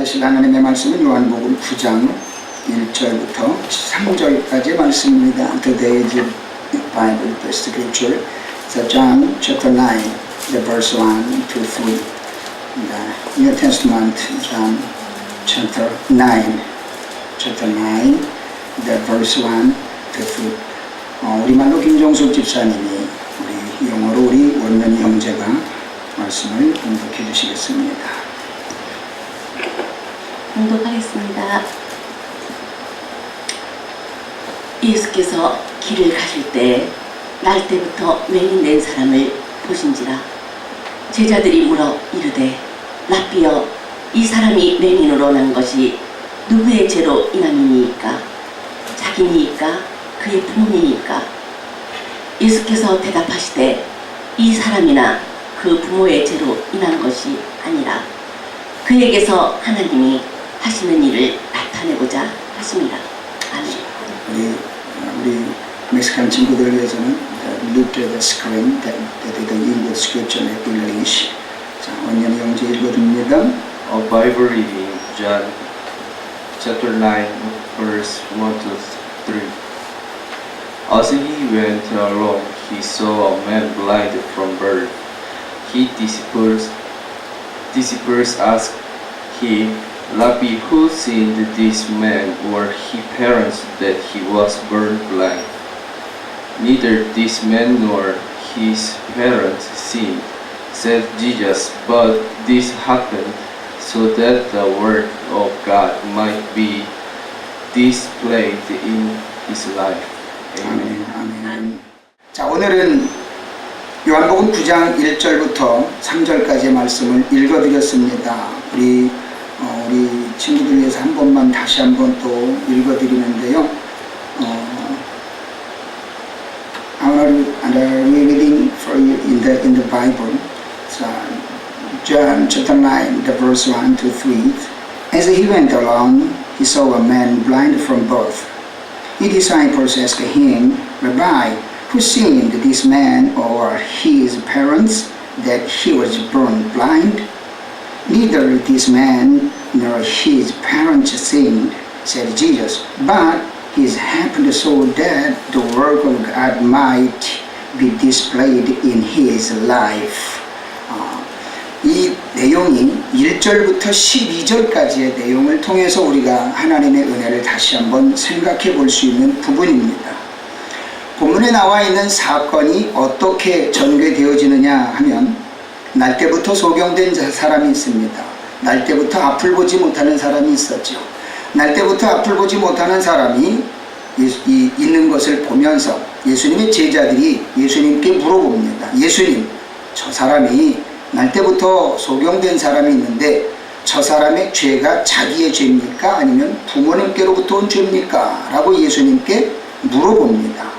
하실 하나님의 말씀은 요한복음 9장 1절부터 3절까지의 말씀입니다. Today's Bible Scripture is John chapter 9, the verse 1 to 3. The New Testament, John chapter 9, the verse 1 to 3. 우리말로 김종숙 집사님이, 우리 영어로 우리 원면이 형제가 말씀을 공독해 주시겠습니다. 공독하겠습니다. 예수께서 길을 가실 때 날 때부터 맹인된 사람을 보신지라. 제자들이 물어 이르되 랍비여, 이 사람이 맹인으로 난 것이 누구의 죄로 인함이니까? 자기니까? 그의 부모니까? 예수께서 대답하시되 이 사람이나 그 부모의 죄로 인한 것이 아니라 그에게서 하나님이 하시는 일을 나타내고자 하십니다. 아멘. 우리 멕시칸 친구들을 위해서는 look at the screen that is the English scripture in English. 자, 원년이 형제 읽어줍니다. A Bible reading, John chapter 9, verse 1 to 3. As he went along, he saw a man blind from birth. His disciples asked him, Rabbi, who sinned this man or his parents that he was born blind? Neither this man nor his parents sinned, said Jesus, but this happened so that the word of God might be displayed in his life. Amen. 아멘. 자, 오늘은 요한복음 9장 1절부터 3절까지의 말씀을 읽어드렸습니다. 우리 친구들 위해서 한 번만 다시 한 번 또 읽어드리는데요. I'm reading for you in the Bible. So, John chapter 9, the verse 1 to 3. As he went along, he saw a man blind from birth. His disciples asked him, Rabbi, who sinned, this man or his parents, that he was born blind? Neither this man nor his parents sinned, said Jesus, but it happened so that the work of God might be displayed in his life. 이 내용이 1절부터 12절까지의 내용을 통해서 우리가 하나님의 은혜를 다시 한번 생각해 볼 수 있는 부분입니다. 본문에 나와 있는 사건이 어떻게 전개되어지느냐 하면, 날 때부터 소경된 사람이 있습니다. 날 때부터 앞을 보지 못하는 사람이 있었죠. 날 때부터 앞을 보지 못하는 사람이 있는 것을 보면서 예수님의 제자들이 예수님께 물어봅니다. 예수님, 저 사람이 날 때부터 소경된 사람이 있는데 저 사람의 죄가 자기의 죄입니까? 아니면 부모님께로부터 온 죄입니까? 라고 예수님께 물어봅니다.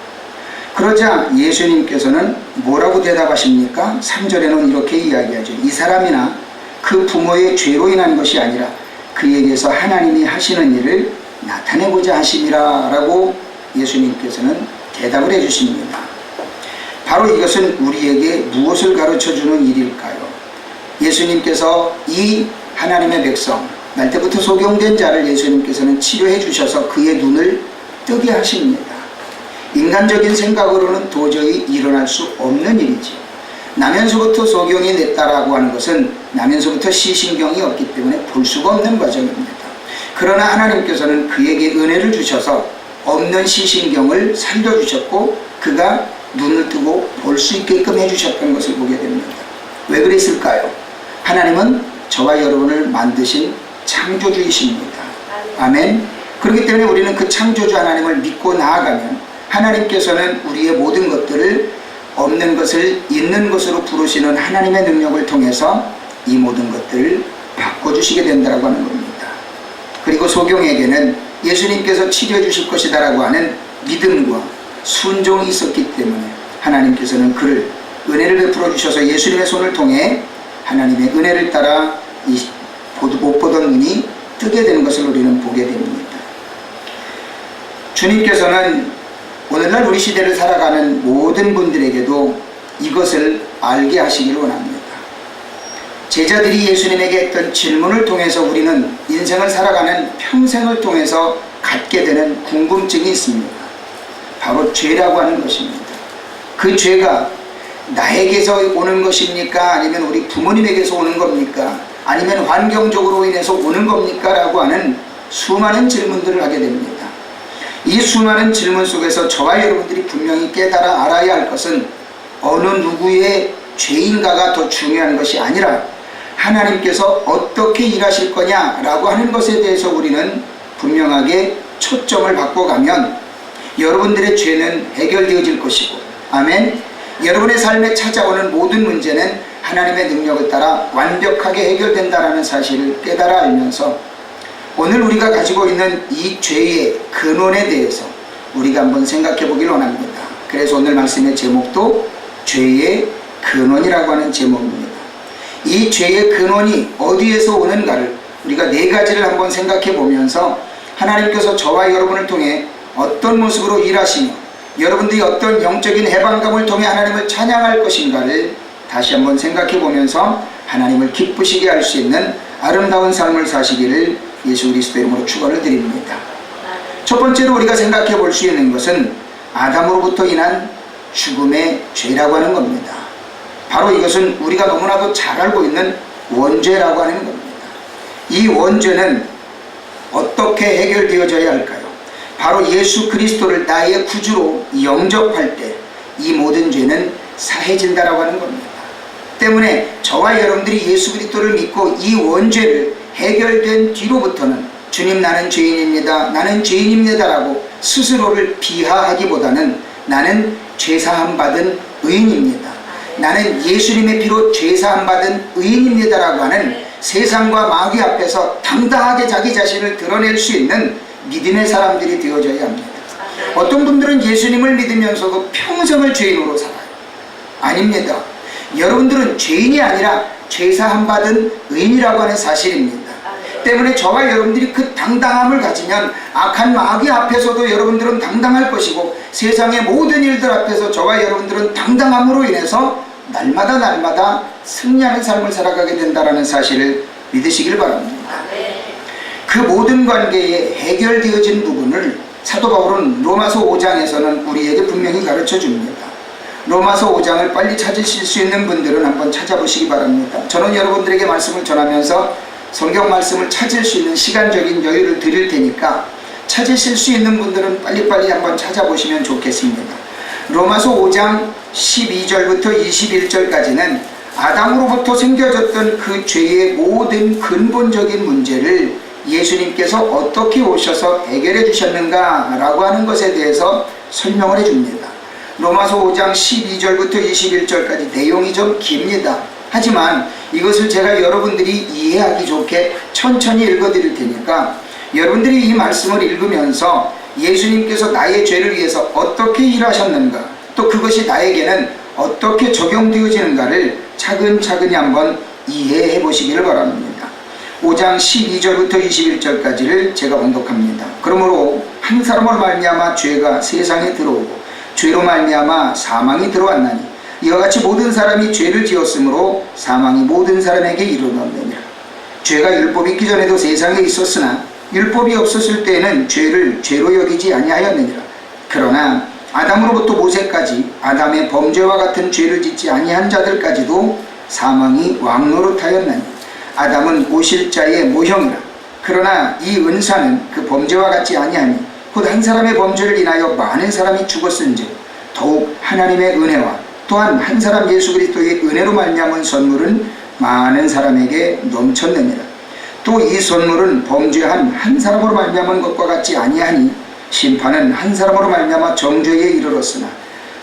그러자 예수님께서는 뭐라고 대답하십니까? 3절에는 이렇게 이야기하죠. 이 사람이나 그 부모의 죄로 인한 것이 아니라 그에게서 하나님이 하시는 일을 나타내고자 하심이라 라고 예수님께서는 대답을 해주십니다. 바로 이것은 우리에게 무엇을 가르쳐주는 일일까요? 예수님께서 이 하나님의 백성, 날 때부터 소경된 자를 예수님께서는 치료해 주셔서 그의 눈을 뜨게 하십니다. 인간적인 생각으로는 도저히 일어날 수 없는 일이지. 나면서부터 소경이 됐다라고 하는 것은 나면서부터 시신경이 없기 때문에 볼 수가 없는 과정입니다. 그러나 하나님께서는 그에게 은혜를 주셔서 없는 시신경을 살려주셨고 그가 눈을 뜨고 볼 수 있게끔 해주셨던 것을 보게 됩니다. 왜 그랬을까요? 하나님은 저와 여러분을 만드신 창조주이십니다. 아멘. 그렇기 때문에 우리는 그 창조주 하나님을 믿고 나아가면 하나님께서는 우리의 모든 것들을 없는 것을 있는 것으로 부르시는 하나님의 능력을 통해서 이 모든 것들을 바꿔주시게 된다고 하는 겁니다. 그리고 소경에게는 예수님께서 치료해 주실 것이다라고 하는 믿음과 순종이 있었기 때문에 하나님께서는 그를 은혜를 베풀어 주셔서 예수님의 손을 통해 하나님의 은혜를 따라 못 보던 눈이 뜨게 되는 것을 우리는 보게 됩니다. 주님께서는 오늘날 우리 시대를 살아가는 모든 분들에게도 이것을 알게 하시기를 원합니다. 제자들이 예수님에게 했던 질문을 통해서 우리는 인생을 살아가는 평생을 통해서 갖게 되는 궁금증이 있습니다. 바로 죄라고 하는 것입니다. 그 죄가 나에게서 오는 것입니까? 아니면 우리 부모님에게서 오는 겁니까? 아니면 환경적으로 인해서 오는 겁니까? 라고 하는 수많은 질문들을 하게 됩니다. 이 수많은 질문 속에서 저와 여러분들이 분명히 깨달아 알아야 할 것은 어느 누구의 죄인가가 더 중요한 것이 아니라 하나님께서 어떻게 일하실 거냐라고 하는 것에 대해서 우리는 분명하게 초점을 바꿔가면 여러분들의 죄는 해결되어질 것이고, 아멘. 여러분의 삶에 찾아오는 모든 문제는 하나님의 능력을 따라 완벽하게 해결된다는 사실을 깨달아 알면서 오늘 우리가 가지고 있는 이 죄의 근원에 대해서 우리가 한번 생각해 보길 원합니다. 그래서 오늘 말씀의 제목도 죄의 근원이라고 하는 제목입니다. 이 죄의 근원이 어디에서 오는가를 우리가 네 가지를 한번 생각해 보면서 하나님께서 저와 여러분을 통해 어떤 모습으로 일하시며 여러분들이 어떤 영적인 해방감을 통해 하나님을 찬양할 것인가를 다시 한번 생각해 보면서 하나님을 기쁘시게 할 수 있는 아름다운 삶을 사시기를 예수 그리스도의 이름으로 축원을 드립니다. 첫 번째로 우리가 생각해 볼 수 있는 것은 아담으로부터 인한 죽음의 죄라고 하는 겁니다. 바로 이것은 우리가 너무나도 잘 알고 있는 원죄라고 하는 겁니다. 이 원죄는 어떻게 해결되어져야 할까요? 바로 예수 그리스도를 나의 구주로 영접할 때 이 모든 죄는 사해진다라고 하는 겁니다. 때문에 저와 여러분들이 예수 그리스도를 믿고 이 원죄를 해결된 뒤로부터는 주님 나는 죄인입니다, 나는 죄인입니다라고 스스로를 비하하기보다는 나는 죄사함 받은 의인입니다, 나는 예수님의 피로 죄사함 받은 의인입니다라고 하는 세상과 마귀 앞에서 당당하게 자기 자신을 드러낼 수 있는 믿음의 사람들이 되어져야 합니다. 어떤 분들은 예수님을 믿으면서도 평생을 죄인으로 살아요. 아닙니다. 여러분들은 죄인이 아니라 죄사함 받은 의인이라고 하는 사실입니다. 때문에 저와 여러분들이 그 당당함을 가지면 악한 마귀 앞에서도 여러분들은 당당할 것이고 세상의 모든 일들 앞에서 저와 여러분들은 당당함으로 인해서 날마다 승리하는 삶을 살아가게 된다는 사실을 믿으시길 바랍니다. 그 모든 관계에 해결되어진 부분을 사도 바울은 로마서 5장에서는 우리에게 분명히 가르쳐 줍니다. 로마서 5장을 빨리 찾으실 수 있는 분들은 한번 찾아보시기 바랍니다. 저는 여러분들에게 말씀을 전하면서 성경 말씀을 찾을 수 있는 시간적인 여유를 드릴 테니까 찾으실 수 있는 분들은 빨리빨리 한번 찾아보시면 좋겠습니다. 로마서 5장 12절부터 21절까지는 아담으로부터 생겨졌던 그 죄의 모든 근본적인 문제를 예수님께서 어떻게 오셔서 해결해 주셨는가 라고 하는 것에 대해서 설명을 해줍니다. 로마서 5장 12절부터 21절까지 내용이 좀 깁니다. 하지만 이것을 제가 여러분들이 이해하기 좋게 천천히 읽어드릴 테니까 여러분들이 이 말씀을 읽으면서 예수님께서 나의 죄를 위해서 어떻게 일하셨는가, 또 그것이 나에게는 어떻게 적용되어지는가를 차근차근히 한번 이해해 보시기를 바랍니다. 5장 12절부터 21절까지를 제가 언독합니다. 그러므로 한 사람으로 말미암아 죄가 세상에 들어오고 죄로 말미암아 사망이 들어왔나니 이와 같이 모든 사람이 죄를 지었으므로 사망이 모든 사람에게 이르렀느니라. 죄가 율법이 있기 전에도 세상에 있었으나 율법이 없었을 때에는 죄를 죄로 여기지 아니하였느니라. 그러나 아담으로부터 모세까지 아담의 범죄와 같은 죄를 짓지 아니한 자들까지도 사망이 왕노릇하였나니 아담은 오실 자의 모형이라. 그러나 이 은사는 그 범죄와 같지 아니하니 곧 한 사람의 범죄를 인하여 많은 사람이 죽었은즉 더욱 하나님의 은혜와 또한 한 사람 예수 그리스도의 은혜로 말미암은 선물은 많은 사람에게 넘쳤느니라. 또 이 선물은 범죄한 한 사람으로 말미암은 것과 같지 아니하니 심판은 한 사람으로 말미암아 정죄에 이르렀으나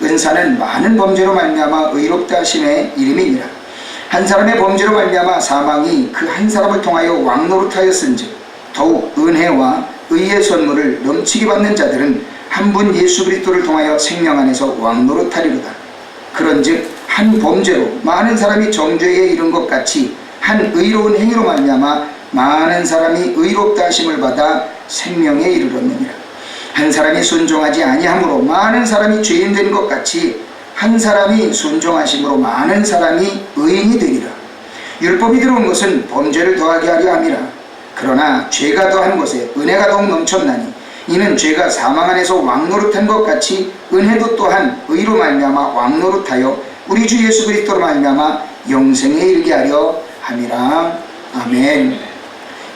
은사는 많은 범죄로 말미암아 의롭다 하심의 이름이니라. 한 사람의 범죄로 말미암아 사망이 그 한 사람을 통하여 왕노릇하였은즉 더욱 은혜와 의의 선물을 넘치게 받는 자들은 한 분 예수 그리스도를 통하여 생명 안에서 왕노릇하리로다. 그런즉 한 범죄로 많은 사람이 정죄에 이른 것 같이 한 의로운 행위로 말미암아 많은 사람이 의롭다 하심을 받아 생명에 이르렀느니라. 한 사람이 순종하지 아니함으로 많은 사람이 죄인 된 것 같이 한 사람이 순종하심으로 많은 사람이 의인이 되리라. 율법이 들어온 것은 범죄를 더하게 하려 함이라. 그러나 죄가 더한 것에 은혜가 더욱 넘쳤나니 이는 죄가 사망 안에서 왕노릇한 것 같이 은혜도 또한 의로 말미암아 왕노릇하여 우리 주 예수 그리스도로 말미암아 영생에 이르게 하려 함이라. 아멘.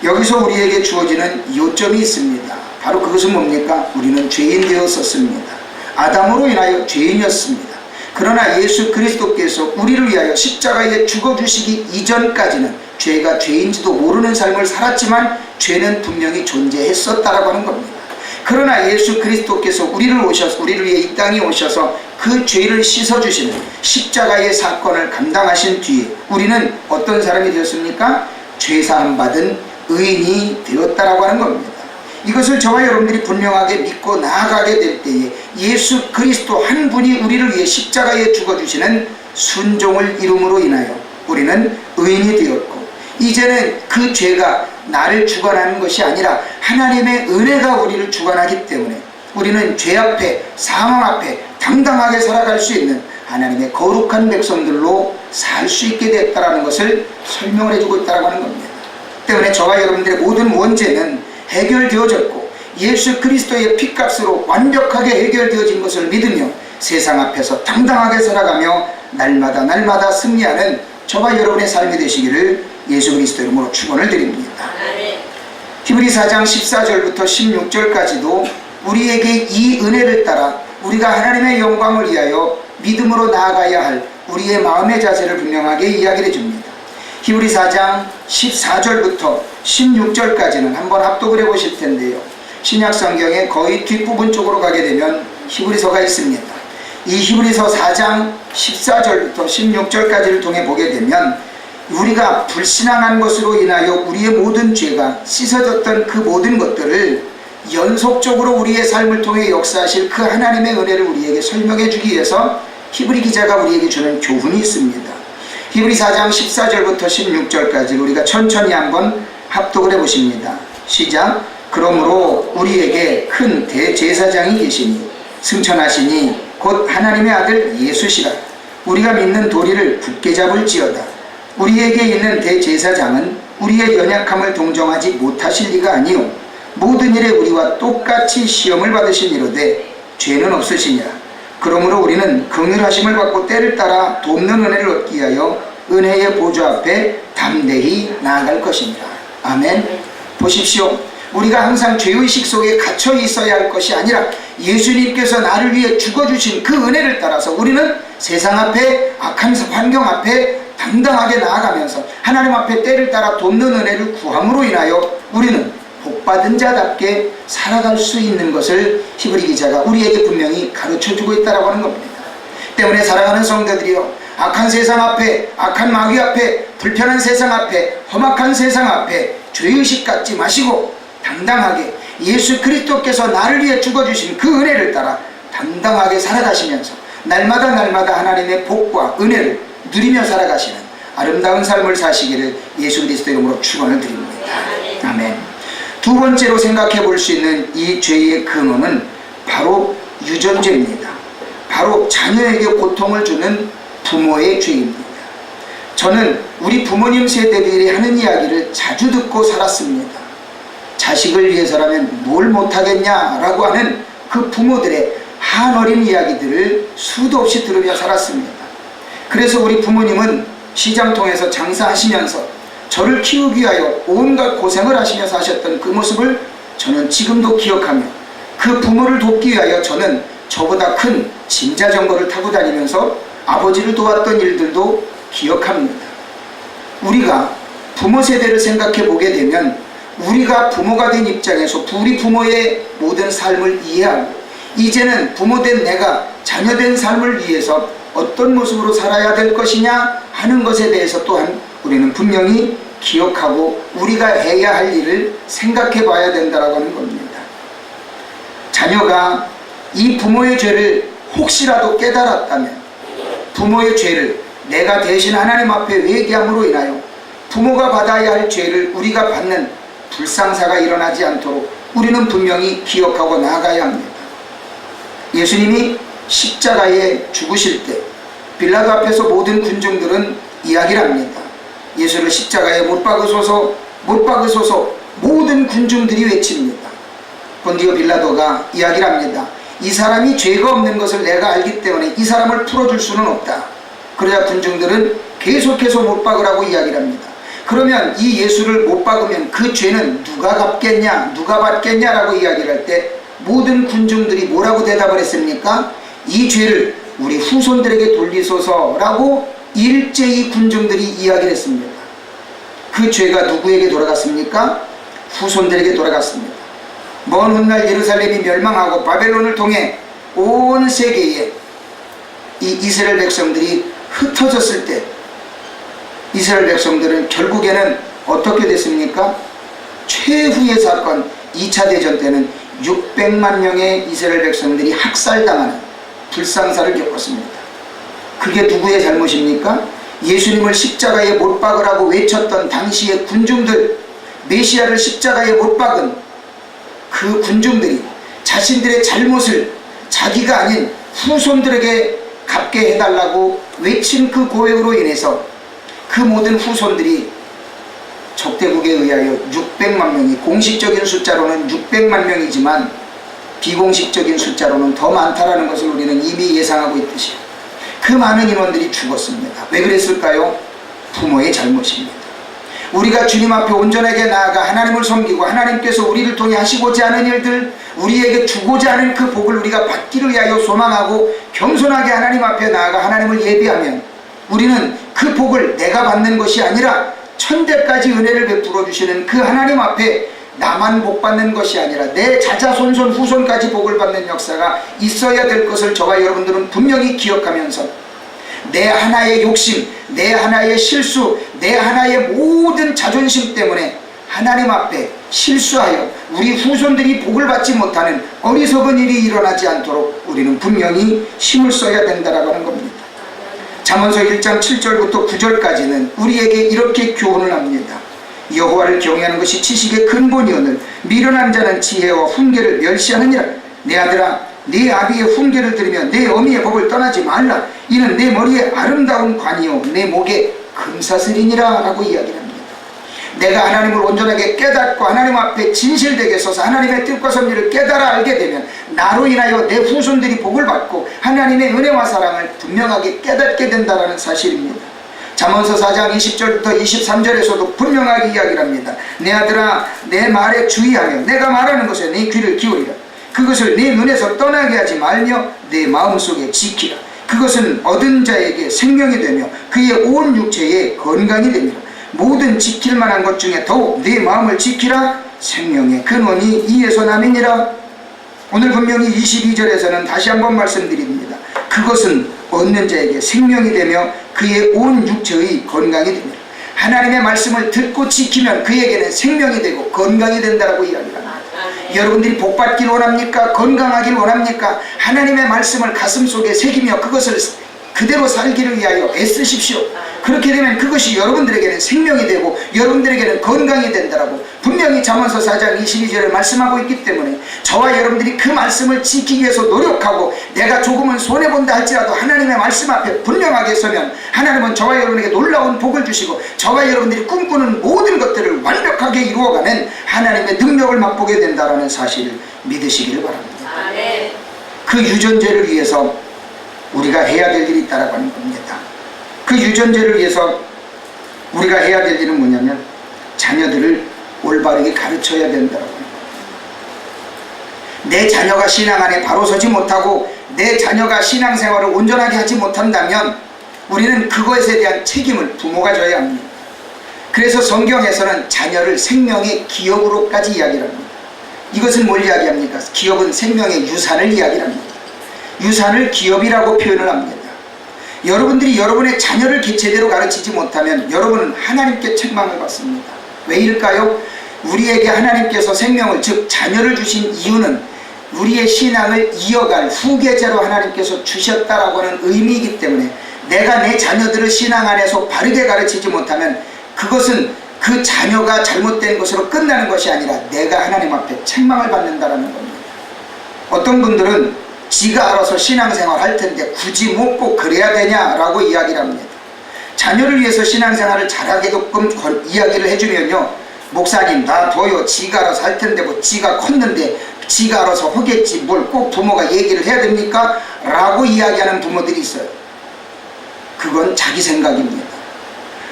여기서 우리에게 주어지는 요점이 있습니다. 바로 그것은 뭡니까? 우리는 죄인 되었었습니다. 아담으로 인하여 죄인이었습니다. 그러나 예수 그리스도께서 우리를 위하여 십자가에 죽어주시기 이전까지는 죄가 죄인지도 모르는 삶을 살았지만 죄는 분명히 존재했었다라고 하는 겁니다. 그러나 예수 그리스도께서 우리를 위해 이 땅에 오셔서 그 죄를 씻어주시는 십자가의 사건을 감당하신 뒤에 우리는 어떤 사람이 되었습니까? 죄사함 받은 의인이 되었다라고 하는 겁니다. 이것을 저와 여러분들이 분명하게 믿고 나아가게 될 때에 예수 그리스도 한 분이 우리를 위해 십자가에 죽어주시는 순종을 이룸으로 인하여 우리는 의인이 되었고, 이제는 그 죄가 나를 주관하는 것이 아니라 하나님의 은혜가 우리를 주관하기 때문에 우리는 죄 앞에 사망 앞에 당당하게 살아갈 수 있는 하나님의 거룩한 백성들로 살 수 있게 됐다는 것을 설명을 해주고 있다고 하는 겁니다. 때문에 저와 여러분들의 모든 문제는 해결되어졌고 예수 그리스도의 피값으로 완벽하게 해결되어진 것을 믿으며 세상 앞에서 당당하게 살아가며 날마다 승리하는 저와 여러분의 삶이 되시기를 예수 그리스도 이름으로 축원을 드립니다. 히브리서 4장 14절부터 16절까지도 우리에게 이 은혜를 따라 우리가 하나님의 영광을 위하여 믿음으로 나아가야 할 우리의 마음의 자세를 분명하게 이야기를 해줍니다. 히브리서 4장 14절부터 16절까지는 한번 합독을 해보실 텐데요. 신약성경의 거의 뒷부분 쪽으로 가게 되면 히브리서가 있습니다. 이 히브리서 4장 14절부터 16절까지를 통해 보게 되면 우리가 불신앙한 것으로 인하여 우리의 모든 죄가 씻어졌던 그 모든 것들을 연속적으로 우리의 삶을 통해 역사하실 그 하나님의 은혜를 우리에게 설명해 주기 위해서 히브리 기자가 우리에게 주는 교훈이 있습니다. 히브리 4장 14절부터 16절까지 우리가 천천히 한번 합독을 해보십니다. 시작. 그러므로 우리에게 큰 대제사장이 계시니 승천하시니 곧 하나님의 아들 예수시라. 우리가 믿는 도리를 굳게 잡을지어다. 우리에게 있는 대제사장은 우리의 연약함을 동정하지 못하실 리가 아니요 모든 일에 우리와 똑같이 시험을 받으신 이로되 죄는 없으시니라. 그러므로 우리는 긍휼하심을 받고 때를 따라 돕는 은혜를 얻기 위하여 은혜의 보좌 앞에 담대히 나아갈 것입니다. 아멘. 보십시오. 우리가 항상 죄의식 속에 갇혀 있어야 할 것이 아니라 예수님께서 나를 위해 죽어주신 그 은혜를 따라서 우리는 세상 앞에 악한 환경 앞에 당당하게 나아가면서 하나님 앞에 때를 따라 돕는 은혜를 구함으로 인하여 우리는 복받은 자답게 살아갈 수 있는 것을 히브리 기자가 우리에게 분명히 가르쳐주고 있다고 하는 겁니다. 때문에 사랑하는 성도들이여, 악한 세상 앞에, 악한 마귀 앞에, 불편한 세상 앞에, 험악한 세상 앞에 죄의식 갖지 마시고 당당하게 예수 그리스도께서 나를 위해 죽어주신 그 은혜를 따라 당당하게 살아가시면서 날마다 하나님의 복과 은혜를 누리며 살아가시는 아름다운 삶을 사시기를 예수 그리스도 이름으로 축원을 드립니다. 아멘. 두 번째로 생각해 볼 수 있는 이 죄의 근원은 바로 유전죄입니다. 바로 자녀에게 고통을 주는 부모의 죄입니다. 저는 우리 부모님 세대들이 하는 이야기를 자주 듣고 살았습니다. 자식을 위해서라면 뭘 못하겠냐라고 하는 그 부모들의 한어린 이야기들을 수도 없이 들으며 살았습니다. 그래서 우리 부모님은 시장 통해서 장사하시면서 저를 키우기 위하여 온갖 고생을 하시면서 하셨던 그 모습을 저는 지금도 기억하며 그 부모를 돕기 위하여 저는 저보다 큰 짐자전거를 타고 다니면서 아버지를 도왔던 일들도 기억합니다. 우리가 부모 세대를 생각해 보게 되면 우리가 부모가 된 입장에서 우리 부모의 모든 삶을 이해하고 이제는 부모된 내가 자녀된 삶을 위해서 어떤 모습으로 살아야 될 것이냐 하는 것에 대해서 또한 우리는 분명히 기억하고 우리가 해야 할 일을 생각해 봐야 된다고 하는 겁니다. 자녀가 이 부모의 죄를 혹시라도 깨달았다면 부모의 죄를 내가 대신 하나님 앞에 회개함으로 인하여 부모가 받아야 할 죄를 우리가 받는 불상사가 일어나지 않도록 우리는 분명히 기억하고 나아가야 합니다. 예수님이 십자가에 죽으실 때 빌라도 앞에서 모든 군중들은 이야기를 합니다. 예수를 십자가에 못 박으소서, 못 박으소서 모든 군중들이 외칩니다. 본디오 빌라도가 이야기를 합니다. 이 사람이 죄가 없는 것을 내가 알기 때문에 이 사람을 풀어줄 수는 없다. 그러자 군중들은 계속해서 못 박으라고 이야기를 합니다. 그러면 이 예수를 못 박으면 그 죄는 누가 갚겠냐, 누가 받겠냐라고 이야기를 할 때 모든 군중들이 뭐라고 대답을 했습니까? 이 죄를 우리 후손들에게 돌리소서라고 일제히 군중들이 이야기를 했습니다. 그 죄가 누구에게 돌아갔습니까? 후손들에게 돌아갔습니다. 먼 훗날 예루살렘이 멸망하고 바벨론을 통해 온 세계에 이 이스라엘 백성들이 흩어졌을 때 이스라엘 백성들은 결국에는 어떻게 됐습니까? 최후의 사건 2차 대전 때는 600만 명의 이스라엘 백성들이 학살당하는 불상사를 겪었습니다. 그게 누구의 잘못입니까? 예수님을 십자가에 못 박으라고 외쳤던 당시의 군중들, 메시아를 십자가에 못 박은 그 군중들이 자신들의 잘못을 자기가 아닌 후손들에게 갚게 해달라고 외친 그 고백으로 인해서 그 모든 후손들이 적대국에 의하여 600만 명이, 공식적인 숫자로는 600만 명이지만 비공식적인 숫자로는 더 많다라는 것을 우리는 이미 예상하고 있듯이 그 많은 인원들이 죽었습니다. 왜 그랬을까요? 부모의 잘못입니다. 우리가 주님 앞에 온전하게 나아가 하나님을 섬기고 하나님께서 우리를 통해 하시고자 하는 일들, 우리에게 주고자 하는 그 복을 우리가 받기를 위하여 소망하고 겸손하게 하나님 앞에 나아가 하나님을 예비하면 우리는 그 복을 내가 받는 것이 아니라 천대까지 은혜를 베풀어 주시는 그 하나님 앞에 나만 복 받는 것이 아니라 내 자자손손 후손까지 복을 받는 역사가 있어야 될 것을 저와 여러분들은 분명히 기억하면서 내 하나의 욕심, 내 하나의 실수, 내 하나의 모든 자존심 때문에 하나님 앞에 실수하여 우리 후손들이 복을 받지 못하는 어리석은 일이 일어나지 않도록 우리는 분명히 힘을 써야 된다라고 하는 겁니다. 잠언서 1장 7절부터 9절까지는 우리에게 이렇게 교훈을 합니다. 여호와를 경외하는 것이 지식의 근본이오늘 미련한 자는 지혜와 훈계를 멸시하느니라. 내 아들아, 네 아비의 훈계를 들으며 내 어미의 법을 떠나지 말라. 이는 내 머리에 아름다운 관이요 내 목에 금사슬이니라 라고 이야기를 합니다. 내가 하나님을 온전하게 깨닫고 하나님 앞에 진실되게 서서 하나님의 뜻과 섭리를 깨달아 알게 되면 나로 인하여 내 후손들이 복을 받고 하나님의 은혜와 사랑을 분명하게 깨닫게 된다는 사실입니다. 잠언서 4장 20절부터 23절에서도 분명하게 이야기를 합니다. 내 아들아, 내 말에 주의하며 내가 말하는 것에 네 귀를 기울이라. 그것을 네 눈에서 떠나게 하지 말며 내 마음속에 지키라. 그것은 얻은 자에게 생명이 되며 그의 온 육체에 건강이 됩니다. 모든 지킬 만한 것 중에 더욱 네 마음을 지키라. 생명의 근원이 이에서 남이니라. 오늘 분명히 22절에서는 다시 한번 말씀드립니다. 그것은 얻는 자에게 생명이 되며 그의 온 육체의 건강이 됩니다. 하나님의 말씀을 듣고 지키면 그에게는 생명이 되고 건강이 된다라고 이야기합니다. 여러분들이 복받길 원합니까? 건강하길 원합니까? 하나님의 말씀을 가슴속에 새기며 그것을 그대로 살기를 위하여 애쓰십시오. 그렇게 되면 그것이 여러분들에게는 생명이 되고 여러분들에게는 건강이 된다라고 분명히 잠언서 4장 22절을 말씀하고 있기 때문에 저와 여러분들이 그 말씀을 지키기 위해서 노력하고 내가 조금은 손해본다 할지라도 하나님의 말씀 앞에 분명하게 서면 하나님은 저와 여러분에게 놀라운 복을 주시고 저와 여러분들이 꿈꾸는 모든 것들을 완벽하게 이루어가는 하나님의 능력을 맛보게 된다는 사실을 믿으시기를 바랍니다. 아멘. 그 유전제를 위해서 우리가 해야 될 일이 있다라고 하는 겁니다. 그 유전제를 위해서 우리가 해야 될 일은 뭐냐면 자녀들을 올바르게 가르쳐야 된다라고 하는 겁니다. 내 자녀가 신앙 안에 바로 서지 못하고 내 자녀가 신앙생활을 온전하게 하지 못한다면 우리는 그것에 대한 책임을 부모가 져야 합니다. 그래서 성경에서는 자녀를 생명의 기업으로까지 이야기를 합니다. 이것은 뭘 이야기합니까? 기업은 생명의 유산을 이야기를 합니다. 유산을 기업이라고 표현을 합니다. 여러분들이 여러분의 자녀를 제대로 가르치지 못하면 여러분은 하나님께 책망을 받습니다. 왜일까요? 우리에게 하나님께서 생명을 즉 자녀를 주신 이유는 우리의 신앙을 이어갈 후계자로 하나님께서 주셨다라고 하는 의미이기 때문에 내가 내 자녀들을 신앙 안에서 바르게 가르치지 못하면 그것은 그 자녀가 잘못된 것으로 끝나는 것이 아니라 내가 하나님 앞에 책망을 받는다라는 겁니다. 어떤 분들은 지가 알아서 신앙생활 할 텐데 굳이 뭐 꼭 그래야 되냐라고 이야기를 합니다. 자녀를 위해서 신앙생활을 잘하게끔 이야기를 해주면요, 목사님 놔둬요, 지가 알아서 할 텐데 뭐 지가 컸는데 지가 알아서 하겠지 뭘 꼭 부모가 얘기를 해야 됩니까? 라고 이야기하는 부모들이 있어요. 그건 자기 생각입니다.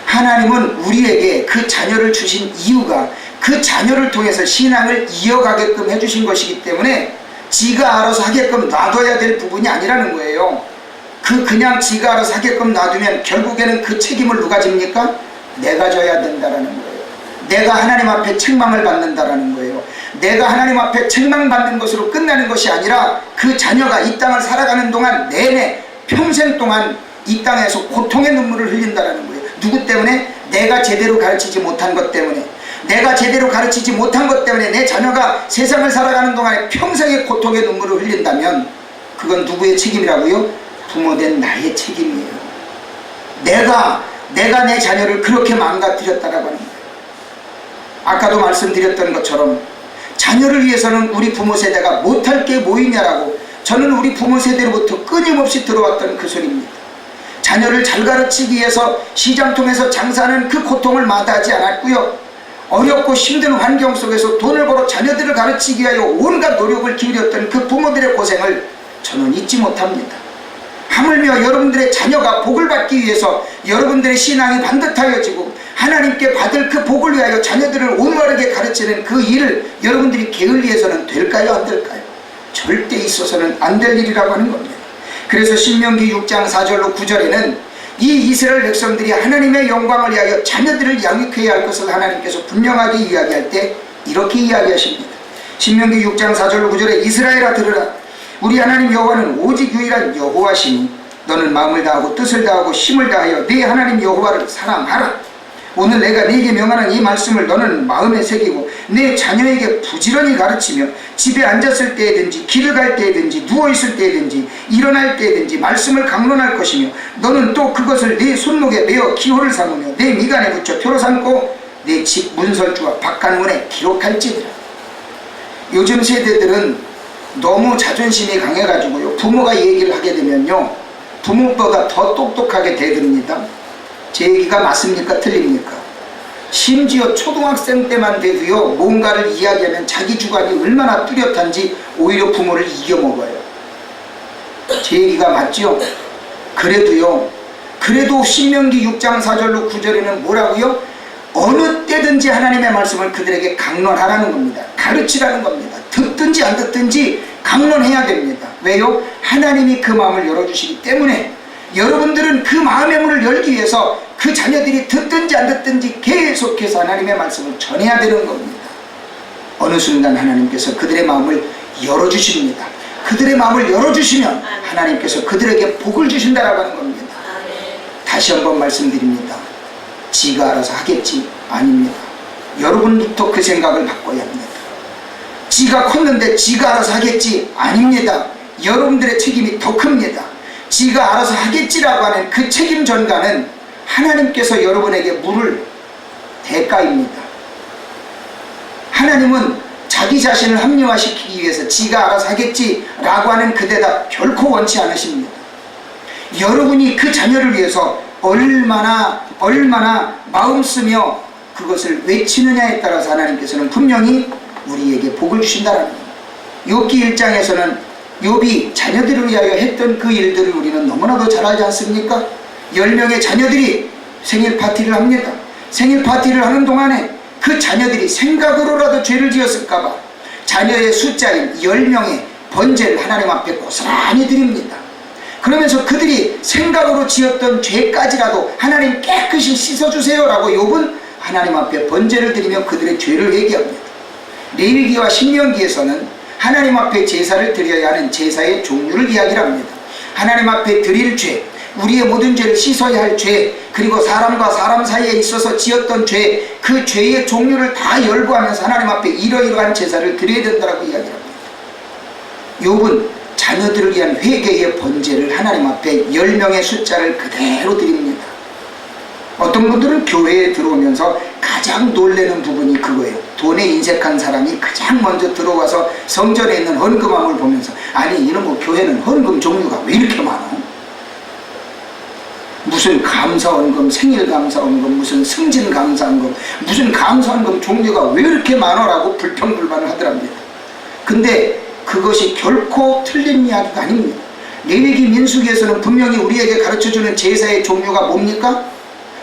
하나님은 우리에게 그 자녀를 주신 이유가 그 자녀를 통해서 신앙을 이어가게끔 해주신 것이기 때문에 지가 알아서 하게끔 놔둬야 될 부분이 아니라는 거예요. 그냥 지가 알아서 하게끔 놔두면 결국에는 그 책임을 누가 집니까? 내가 져야 된다라는 거예요. 내가 하나님 앞에 책망을 받는다라는 거예요. 내가 하나님 앞에 책망받는 것으로 끝나는 것이 아니라 그 자녀가 이 땅을 살아가는 동안 내내 평생 동안 이 땅에서 고통의 눈물을 흘린다라는 거예요. 누구 때문에? 내가 제대로 가르치지 못한 것 때문에. 내가 제대로 가르치지 못한 것 때문에 내 자녀가 세상을 살아가는 동안에 평생의 고통의 눈물을 흘린다면 그건 누구의 책임이라고요? 부모된 나의 책임이에요. 내가 내 자녀를 그렇게 망가뜨렸다라고 하는 거예요. 아까도 말씀드렸던 것처럼 자녀를 위해서는 우리 부모 세대가 못할 게 뭐 있냐라고 저는 우리 부모 세대로부터 끊임없이 들어왔던 그 소리입니다. 자녀를 잘 가르치기 위해서 시장통에서 장사하는 그 고통을 마다하지 않았고요. 어렵고 힘든 환경 속에서 돈을 벌어 자녀들을 가르치기 위하여 온갖 노력을 기울였던 그 부모들의 고생을 저는 잊지 못합니다. 하물며 여러분들의 자녀가 복을 받기 위해서 여러분들의 신앙이 반듯하여지고 하나님께 받을 그 복을 위하여 자녀들을 올바르게 가르치는 그 일을 여러분들이 게을리해서는 될까요? 안 될까요? 절대 있어서는 안 될 일이라고 하는 겁니다. 그래서 신명기 6장 4절로 9절에는 이 이스라엘 백성들이 하나님의 영광을 위하여 자녀들을 양육해야 할 것을 하나님께서 분명하게 이야기할 때 이렇게 이야기하십니다. 신명기 6장 4절로 9절에 이스라엘아 들으라. 우리 하나님 여호와는 오직 유일한 여호와시니 너는 마음을 다하고 뜻을 다하고 힘을 다하여 네 하나님 여호와를 사랑하라. 오늘 내가 네게 명하는 이 말씀을 너는 마음에 새기고 내 자녀에게 부지런히 가르치며 집에 앉았을 때든지 길을 갈 때든지 누워있을 때든지 일어날 때든지 말씀을 강론할 것이며 너는 또 그것을 네 손목에 메어 기호를 삼으며 내 미간에 붙여 표로 삼고 내 집 문설주와 바깥문에 기록할지니라. 요즘 세대들은 너무 자존심이 강해가지고요, 부모가 얘기를 하게 되면요 부모보다 더 똑똑하게 대듭니다. 제 얘기가 맞습니까? 틀립니까? 심지어 초등학생 때만 돼도요 뭔가를 이야기하면 자기 주관이 얼마나 뚜렷한지 오히려 부모를 이겨먹어요. 제 얘기가 맞죠? 그래도 신명기 6장 4절로 9절에는 뭐라고요? 어느 때든지 하나님의 말씀을 그들에게 강론하라는 겁니다. 가르치라는 겁니다. 듣든지 안 듣든지 강론해야 됩니다. 왜요? 하나님이 그 마음을 열어주시기 때문에 여러분들은 그 마음의 문을 열기 위해서 그 자녀들이 듣든지 안 듣든지 계속해서 하나님의 말씀을 전해야 되는 겁니다. 어느 순간 하나님께서 그들의 마음을 열어주십니다. 그들의 마음을 열어주시면 하나님께서 그들에게 복을 주신다라고 하는 겁니다. 다시 한번 말씀드립니다. 지가 알아서 하겠지? 아닙니다. 여러분부터 그 생각을 바꿔야 합니다. 지가 컸는데 지가 알아서 하겠지? 아닙니다. 여러분들의 책임이 더 큽니다. 지가 알아서 하겠지라고 하는 그 책임 전가는 하나님께서 여러분에게 물을 대가입니다. 하나님은 자기 자신을 합리화시키기 위해서 지가 알아서 하겠지라고 하는 그 대답 결코 원치 않으십니다. 여러분이 그 자녀를 위해서 얼마나 마음 쓰며 그것을 외치느냐에 따라서 하나님께서는 분명히 우리에게 복을 주신다는 겁니다. 욥기 1장에서는 욥이 자녀들을 위하여 했던 그 일들을 우리는 너무나도 잘 알지 않습니까? 10명의 자녀들이 생일 파티를 합니다. 생일 파티를 하는 동안에 그 자녀들이 생각으로라도 죄를 지었을까봐 자녀의 숫자인 10명의 번제를 하나님 앞에 고스란히 드립니다. 그러면서 그들이 생각으로 지었던 죄까지라도 하나님 깨끗이 씻어주세요 라고 욥은 하나님 앞에 번제를 드리며 그들의 죄를 회개합니다. 레위기와 신명기에서는 하나님 앞에 제사를 드려야 하는 제사의 종류를 이야기를 합니다. 하나님 앞에 드릴 죄, 우리의 모든 죄를 씻어야 할 죄, 그리고 사람과 사람 사이에 있어서 지었던 죄, 그 죄의 종류를 다 열거하면서 하나님 앞에 이러이러한 제사를 드려야 된다고 이야기를 합니다. 욥은 자녀들을 위한 회개의 번제를 하나님 앞에 10명의 숫자를 그대로 드립니다. 어떤 분들은 교회에 들어오면서 가장 놀라는 부분이 그거예요. 돈에 인색한 사람이 가장 먼저 들어와서 성전에 있는 헌금함을 보면서 아니 이놈의 교회는 헌금 종류가 왜 이렇게 많아? 무슨 감사원금, 생일감사원금, 무슨 승진감사원금, 무슨 감사원금 종류가 왜 이렇게 많아라고 불평불만을 하더랍니다. 근데 그것이 결코 틀린 이야기가 아닙니다. 레위기 민수기에서는 분명히 우리에게 가르쳐주는 제사의 종류가 뭡니까?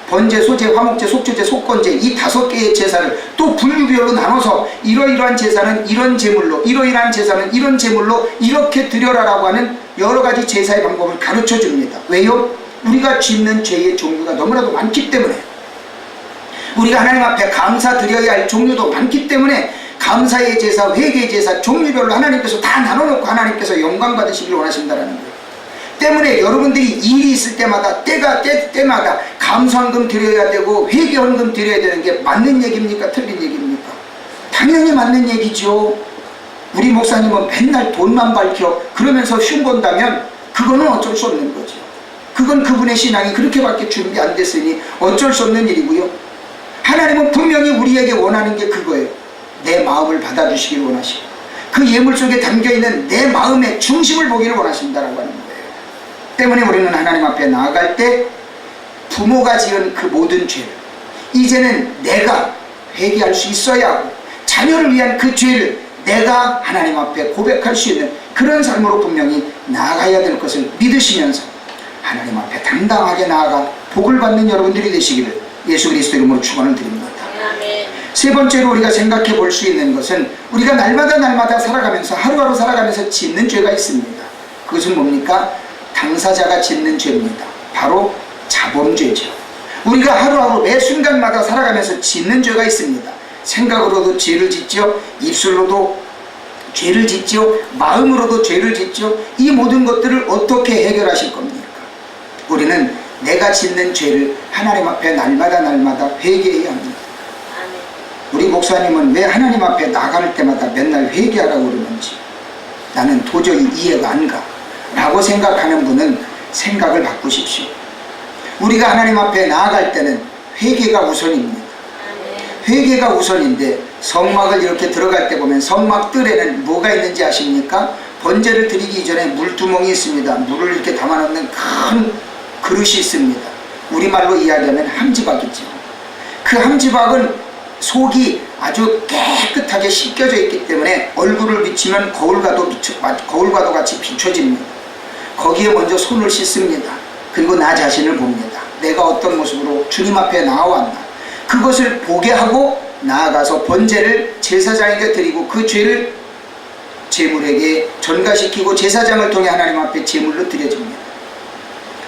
번제, 소제, 화목제, 속죄제, 속건제, 이 5개의 제사를 또 분류별로 나눠서 이러이러한 제사는 이런 제물로, 이러이러한 제사는 이런 제물로 이렇게 드려라라고 하는 여러 가지 제사의 방법을 가르쳐 줍니다. 왜요? 우리가 짓는 죄의 종류가 너무나도 많기 때문에, 우리가 하나님 앞에 감사드려야 할 종류도 많기 때문에 감사의 제사, 회개의 제사 종류별로 하나님께서 다 나눠놓고 하나님께서 영광 받으시길 원하신다는 거예요. 때문에 여러분들이 일이 있을 때마다 때마다 감사헌금 드려야 되고 회개헌금 드려야 되는 게 맞는 얘기입니까? 틀린 얘기입니까? 당연히 맞는 얘기죠. 우리 목사님은 맨날 돈만 밝혀 그러면서 흉본다면 그거는 어쩔 수 없는 거죠. 그건 그분의 신앙이 그렇게밖에 준비 안 됐으니 어쩔 수 없는 일이고요. 하나님은 분명히 우리에게 원하는 게 그거예요. 내 마음을 받아주시길 원하시고 그 예물 속에 담겨있는 내 마음의 중심을 보기를 원하신다라고 하는 거예요. 때문에 우리는 하나님 앞에 나아갈 때 부모가 지은 그 모든 죄를 이제는 내가 회개할 수 있어야 하고 자녀를 위한 그 죄를 내가 하나님 앞에 고백할 수 있는 그런 삶으로 분명히 나아가야 될 것을 믿으시면서 하나님 앞에 당당하게 나아가 복을 받는 여러분들이 되시기를 예수 그리스도 이름으로 축원을 드립니다. 세 번째로 우리가 생각해 볼 수 있는 것은 우리가 날마다 살아가면서 하루하루 살아가면서 짓는 죄가 있습니다. 그것은 뭡니까? 당사자가 짓는 죄입니다. 바로 자범죄죠. 우리가 하루하루 매 순간마다 살아가면서 짓는 죄가 있습니다. 생각으로도 죄를 짓죠. 입술로도 죄를 짓죠. 마음으로도 죄를 짓죠. 이 모든 것들을 어떻게 해결하실 겁니까? 우리는 내가 짓는 죄를 하나님 앞에 날마다 회개해야 합니다. 우리 목사님은 왜 하나님 앞에 나갈 때마다 맨날 회개하라고 그러는지 나는 도저히 이해가 안 가 라고 생각하는 분은 생각을 바꾸십시오. 우리가 하나님 앞에 나아갈 때는 회개가 우선입니다. 회개가 우선인데 성막을 이렇게 들어갈 때 보면 성막 뜰에는 뭐가 있는지 아십니까? 번제를 드리기 전에 물두멍이 있습니다. 물을 이렇게 담아놓는 큰 그릇이 있습니다. 우리말로 이야기하면 함지박이죠. 그 함지박은 속이 아주 깨끗하게 씻겨져 있기 때문에 얼굴을 비치면 거울과도 같이 비춰집니다. 거기에 먼저 손을 씻습니다. 그리고 나 자신을 봅니다. 내가 어떤 모습으로 주님 앞에 나아왔나. 그것을 보게 하고 나아가서 번제를 제사장에게 드리고 그 죄를 제물에게 전가시키고 제사장을 통해 하나님 앞에 제물로 드려집니다.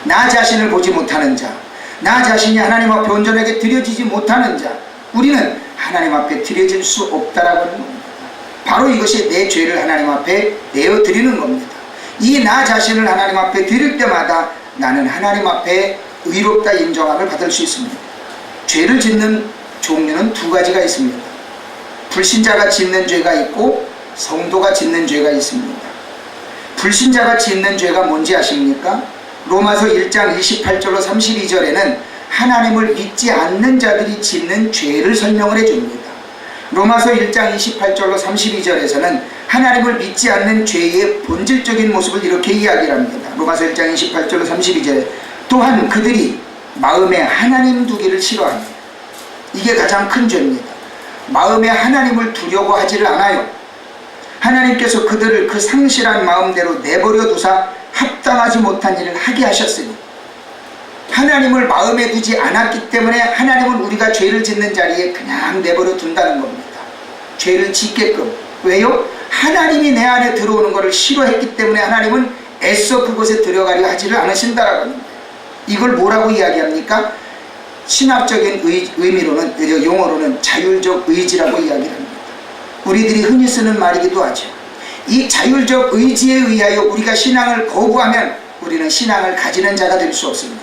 나 자신을 보지 못하는 자, 나 자신이 하나님 앞에 온전하게 드려지지 못하는 자, 우리는 하나님 앞에 드려질 수 없다라고 하는 겁니다. 바로 이것이 내 죄를 하나님 앞에 내어드리는 겁니다. 이 나 자신을 하나님 앞에 드릴 때마다 나는 하나님 앞에 의롭다 인정함을 받을 수 있습니다. 죄를 짓는 종류는 2가지가 있습니다. 불신자가 짓는 죄가 있고 성도가 짓는 죄가 있습니다. 불신자가 짓는 죄가 뭔지 아십니까? 로마서 1장 28절로 32절에는 하나님을 믿지 않는 자들이 짓는 죄를 설명을 해줍니다. 로마서 1장 28절로 32절에서는 하나님을 믿지 않는 죄의 본질적인 모습을 이렇게 이야기합니다. 로마서 1장 28절로 32절에 또한 그들이 마음에 하나님 두기를 싫어합니다. 이게 가장 큰 죄입니다. 마음에 하나님을 두려고 하지를 않아요. 하나님께서 그들을 그 상실한 마음대로 내버려 두사 합당하지 못한 일을 하게 하셨으니 하나님을 마음에 두지 않았기 때문에 하나님은 우리가 죄를 짓는 자리에 그냥 내버려 둔다는 겁니다. 죄를 짓게끔. 왜요? 하나님이 내 안에 들어오는 것을 싫어했기 때문에 하나님은 애써 그곳에 들어가려 하지를 않으신다라고 합니다. 이걸 뭐라고 이야기합니까? 신학적인 의미로는, 용어로는 자율적 의지라고 이야기합니다. 우리들이 흔히 쓰는 말이기도 하죠. 이 자율적 의지에 의하여 우리가 신앙을 거부하면 우리는 신앙을 가지는 자가 될 수 없습니다.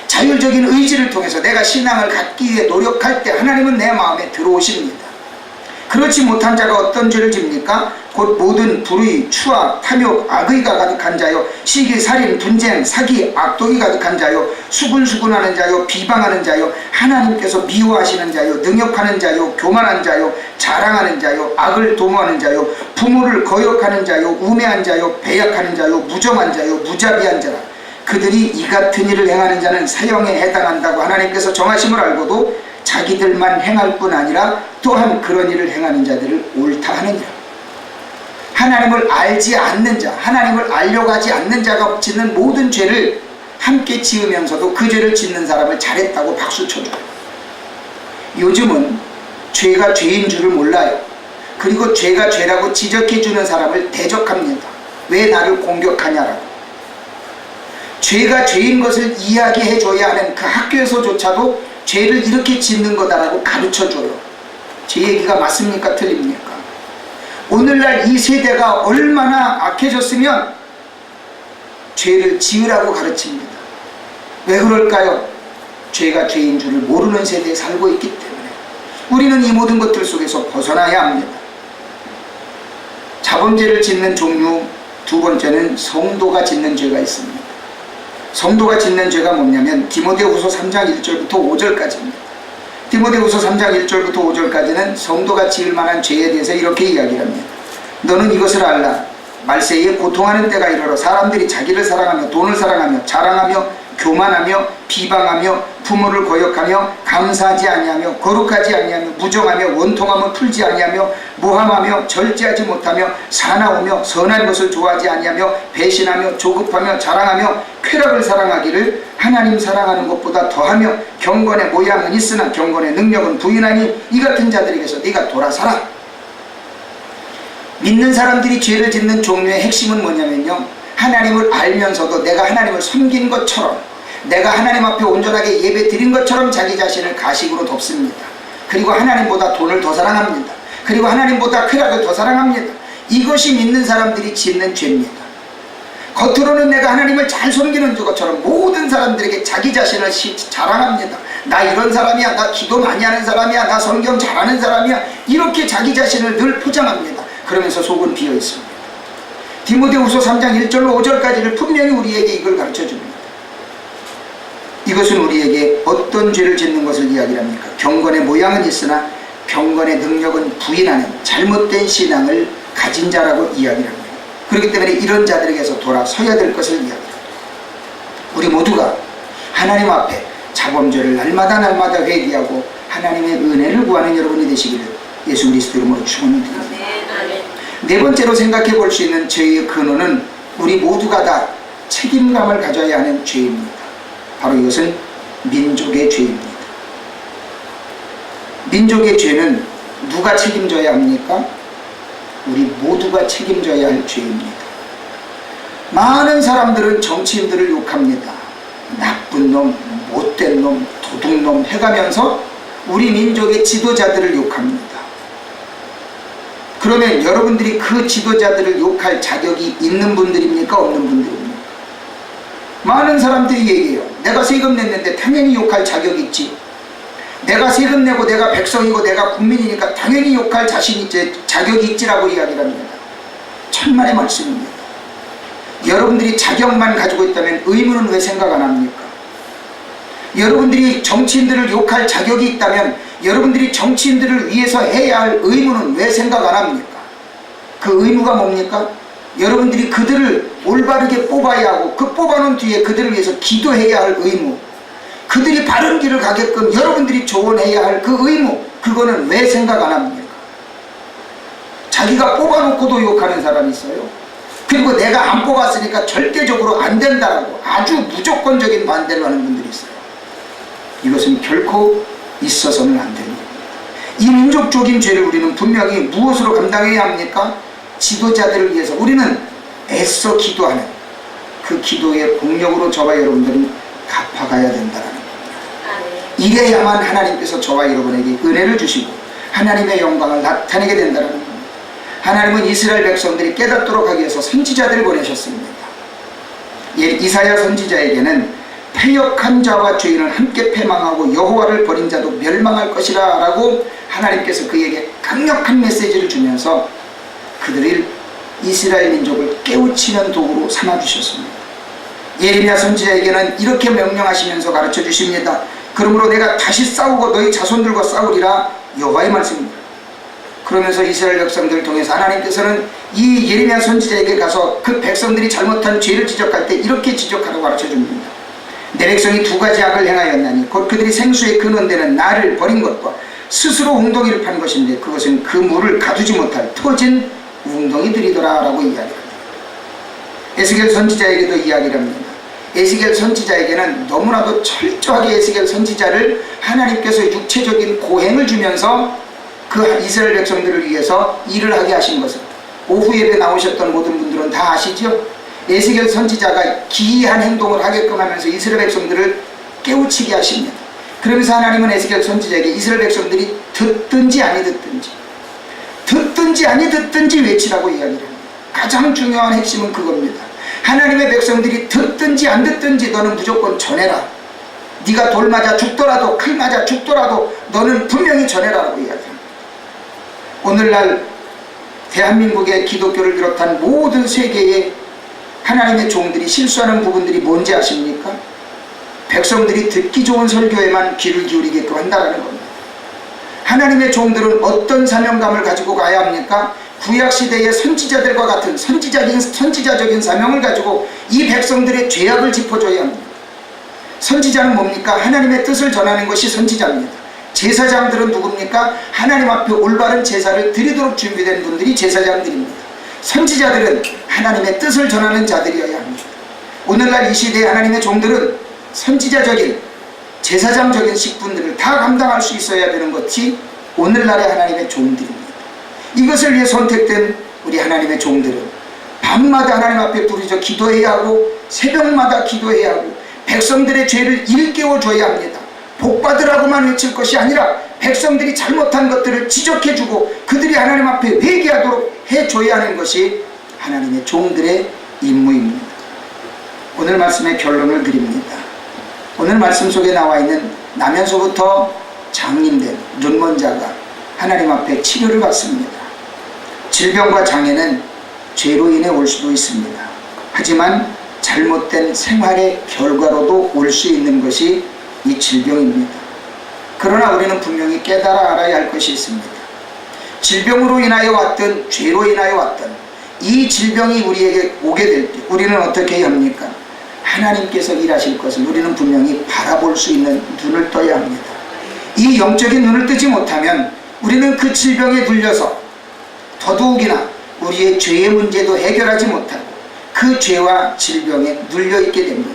자율적인 의지를 통해서 내가 신앙을 갖기 위해 노력할 때 하나님은 내 마음에 들어오십니다. 그렇지 못한 자가 어떤 죄를 집니까? 곧 모든 불의, 추악, 탐욕, 악의가 가득한 자요, 시기, 살인, 분쟁, 사기, 악독이 가득한 자요, 수군수군하는 자요, 비방하는 자요, 하나님께서 미워하시는 자요, 능욕하는 자요, 교만한 자요, 자랑하는 자요, 악을 도모하는 자요, 부모를 거역하는 자요, 우매한 자요, 배약하는 자요, 무정한 자요, 무자비한 자라. 그들이 이 같은 일을 행하는 자는 사형에 해당한다고 하나님께서 정하심을 알고도 자기들만 행할 뿐 아니라 또한 그런 일을 행하는 자들을 옳다 하느니라. 하나님을 알지 않는 자, 하나님을 알려고 하지 않는 자가 짓는 모든 죄를 함께 지으면서도 그 죄를 짓는 사람을 잘했다고 박수 쳐줘요. 요즘은 죄가 죄인 줄을 몰라요. 그리고 죄가 죄라고 지적해주는 사람을 대적합니다. 왜 나를 공격하냐라고. 죄가 죄인 것을 이야기해줘야 하는 그 학교에서조차도 죄를 이렇게 짓는 거다라고 가르쳐줘요. 제 얘기가 맞습니까? 틀립니까? 오늘날 이 세대가 얼마나 악해졌으면 죄를 지으라고 가르칩니다. 왜 그럴까요? 죄가 죄인 줄을 모르는 세대에 살고 있기 때문에 우리는 이 모든 것들 속에서 벗어나야 합니다. 자범죄를 짓는 종류 두 번째는 성도가 짓는 죄가 있습니다. 성도가 짓는 죄가 뭐냐면 디모데후서 3장 1절부터 5절까지입니다. 디모데후서 3장 1절부터 5절까지는 성도가 지을 만한 죄에 대해서 이렇게 이야기합니다. 너는 이것을 알라. 말세에 고통하는 때가 이르러 사람들이 자기를 사랑하며 돈을 사랑하며 자랑하며 교만하며 비방하며 부모를 거역하며 감사하지 아니하며 거룩하지 아니하며 무정하며 원통함을 풀지 아니하며 모함하며 절제하지 못하며 사나우며 선한 것을 좋아하지 아니하며 배신하며 조급하며 자랑하며 쾌락을 사랑하기를 하나님 사랑하는 것보다 더하며 경건의 모양은 있으나 경건의 능력은 부인하니 이 같은 자들에게서 네가 돌아서라. 믿는 사람들이 죄를 짓는 종류의 핵심은 뭐냐면요, 하나님을 알면서도 내가 하나님을 섬긴 것처럼, 내가 하나님 앞에 온전하게 예배 드린 것처럼 자기 자신을 가식으로 덮습니다. 그리고 하나님보다 돈을 더 사랑합니다. 그리고 하나님보다 쾌락을 더 사랑합니다. 이것이 믿는 사람들이 짓는 죄입니다. 겉으로는 내가 하나님을 잘 섬기는 것처럼 모든 사람들에게 자기 자신을 자랑합니다. 나 이런 사람이야, 나 기도 많이 하는 사람이야, 나 성경 잘하는 사람이야, 이렇게 자기 자신을 늘 포장합니다. 그러면서 속은 비어 있습니다. 디모데후서 3장 1절로 5절까지를 분명히 우리에게 이걸 가르쳐줍니다. 이것은 우리에게 어떤 죄를 짓는 것을 이야기합니까? 경건의 모양은 있으나 경건의 능력은 부인하는 잘못된 신앙을 가진 자라고 이야기합니다. 그렇기 때문에 이런 자들에게서 돌아서야 될 것을 이야기합니다. 우리 모두가 하나님 앞에 자범죄를 날마다 회개하고 하나님의 은혜를 구하는 여러분이 되시기를 예수 그리스도 이름으로 축원드립니다. 네 번째로 생각해 볼 수 있는 죄의 근원은 우리 모두가 다 책임감을 가져야 하는 죄입니다. 바로 이것은 민족의 죄입니다. 민족의 죄는 누가 책임져야 합니까? 우리 모두가 책임져야 할 죄입니다. 많은 사람들은 정치인들을 욕합니다. 나쁜 놈, 못된 놈, 도둑놈 해가면서 우리 민족의 지도자들을 욕합니다. 그러면 여러분들이 그 지도자들을 욕할 자격이 있는 분들입니까? 없는 분들입니까? 많은 사람들이 얘기해요. 내가 세금 냈는데 당연히 욕할 자격이 있지. 내가 세금 내고 내가 백성이고 내가 국민이니까 당연히 욕할 자격이 있지라고 이야기를 합니다. 천만의 말씀입니다. 여러분들이 자격만 가지고 있다면 의무는 왜 생각 안 합니까? 여러분들이 정치인들을 욕할 자격이 있다면 여러분들이 정치인들을 위해서 해야 할 의무는 왜 생각 안 합니까? 그 의무가 뭡니까? 여러분들이 그들을 올바르게 뽑아야 하고 그 뽑아놓은 뒤에 그들을 위해서 기도해야 할 의무, 그들이 바른 길을 가게끔 여러분들이 조언해야 할 그 의무, 그거는 왜 생각 안 합니까? 자기가 뽑아놓고도 욕하는 사람이 있어요. 그리고 내가 안 뽑았으니까 절대적으로 안 된다라고 아주 무조건적인 반대를 하는 분들이 있어요. 이것은 결코 있어서는 안 됩니다. 이 민족적인 죄를 우리는 분명히 무엇으로 감당해야 합니까? 지도자들을 위해서 우리는 애써 기도하는 그 기도의 공력으로 저와 여러분들은 갚아가야 된다는 겁니다. 이래야만 하나님께서 저와 여러분에게 은혜를 주시고 하나님의 영광을 나타내게 된다는 겁니다. 하나님은 이스라엘 백성들이 깨닫도록 하기 위해서 선지자들을 보내셨습니다. 이사야 선지자에게는 패역한 자와 죄인을 함께 패망하고 여호와를 버린 자도 멸망할 것이라 라고 하나님께서 그에게 강력한 메시지를 주면서 그들을 이스라엘 민족을 깨우치는 도구로 삼아주셨습니다. 예레미야 선지자에게는 이렇게 명령하시면서 가르쳐 주십니다. 그러므로 내가 다시 싸우고 너희 자손들과 싸우리라 여호와의 말씀입니다. 그러면서 이스라엘 백성들을 통해서 하나님께서는 이 예레미야 선지자에게 가서 그 백성들이 잘못한 죄를 지적할 때 이렇게 지적하라고 가르쳐줍니다. 내 백성이 두 가지 악을 행하였나니 곧 그들이 생수의 근원되는 나를 버린 것과 스스로 웅덩이를 판 것인데 그것은 그 물을 가두지 못할 터진 웅덩이들이더라 라고 이야기합니다. 에스겔 선지자에게도 이야기를 합니다. 에스겔 선지자에게는 너무나도 철저하게 에스겔 선지자를 하나님께서 육체적인 고행을 주면서 그 이스라엘 백성들을 위해서 일을 하게 하신 것을 오후 예배 나오셨던 모든 분들은 다 아시죠? 에스겔 선지자가 기이한 행동을 하게끔 하면서 이스라엘 백성들을 깨우치게 하십니다. 그러면서 하나님은 에스겔 선지자에게 이스라엘 백성들이 듣든지 아니 듣든지 외치라고 이야기를 합니다. 가장 중요한 핵심은 그겁니다. 하나님의 백성들이 듣든지 안 듣든지 너는 무조건 전해라. 네가 돌 맞아 죽더라도 칼 맞아 죽더라도 너는 분명히 전해라라고 이야기합니다. 오늘날 대한민국의 기독교를 비롯한 모든 세계의 하나님의 종들이 실수하는 부분들이 뭔지 아십니까? 백성들이 듣기 좋은 설교에만 귀를 기울이게끔 한다는 겁니다. 하나님의 종들은 어떤 사명감을 가지고 가야 합니까? 구약시대의 선지자들과 같은 선지자적인 사명을 가지고 이 백성들의 죄악을 짚어줘야 합니다. 선지자는 뭡니까? 하나님의 뜻을 전하는 것이 선지자입니다. 제사장들은 누굽니까? 하나님 앞에 올바른 제사를 드리도록 준비된 분들이 제사장들입니다. 선지자들은 하나님의 뜻을 전하는 자들이어야 합니다. 오늘날 이 시대의 하나님의 종들은 선지자적인 제사장적인 직분들을 다 감당할 수 있어야 되는 것이 오늘날의 하나님의 종들입니다. 이것을 위해 선택된 우리 하나님의 종들은 밤마다 하나님 앞에 부르짖어 기도해야 하고 새벽마다 기도해야 하고 백성들의 죄를 일깨워줘야 합니다. 복받으라고만 외칠 것이 아니라 백성들이 잘못한 것들을 지적해주고 그들이 하나님 앞에 회개하도록 해줘야 하는 것이 하나님의 종들의 임무입니다. 오늘 말씀의 결론을 드립니다. 오늘 말씀 속에 나와 있는 나면서부터 장님된 눈먼자가 하나님 앞에 치료를 받습니다. 질병과 장애는 죄로 인해 올 수도 있습니다. 하지만 잘못된 생활의 결과로도 올 수 있는 것이 이 질병입니다. 그러나 우리는 분명히 깨달아 알아야 할 것이 있습니다. 질병으로 인하여 왔든 죄로 인하여 왔든 이 질병이 우리에게 오게 될 때 우리는 어떻게 해야 합니까? 하나님께서 일하실 것을 우리는 분명히 바라볼 수 있는 눈을 떠야 합니다. 이 영적인 눈을 뜨지 못하면 우리는 그 질병에 눌려서 더더욱이나 우리의 죄의 문제도 해결하지 못하고 그 죄와 질병에 눌려있게 됩니다.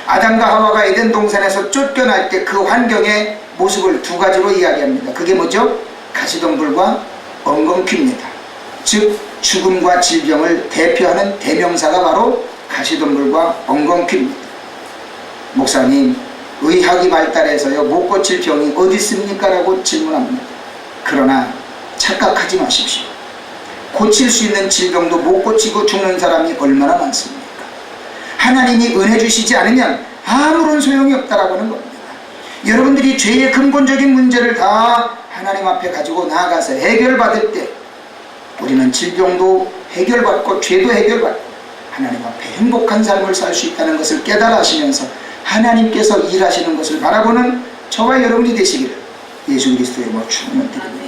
아담과 하와가 에덴 동산에서 쫓겨날 때 그 환경의 모습을 두 가지로 이야기합니다. 그게 뭐죠? 가시덤불과 엉겅퀴입니다. 즉 죽음과 질병을 대표하는 대명사가 바로 가시덤불과 엉겅퀴입니다. 목사님, 의학이 발달해서요 못 고칠 병이 어디 있습니까? 라고 질문합니다. 그러나 착각하지 마십시오. 고칠 수 있는 질병도 못 고치고 죽는 사람이 얼마나 많습니까? 하나님이 은혜 주시지 않으면 아무런 소용이 없다라고 하는 겁니다. 여러분들이 죄의 근본적인 문제를 다 하나님 앞에 가지고 나아가서 해결받을 때 우리는 질병도 해결받고 죄도 해결받고 하나님 앞에 행복한 삶을 살 수 있다는 것을 깨달아 하시면서 하나님께서 일하시는 것을 바라보는 저와 여러분이 되시기를 예수 그리스도의 이름으로 축원드립니다.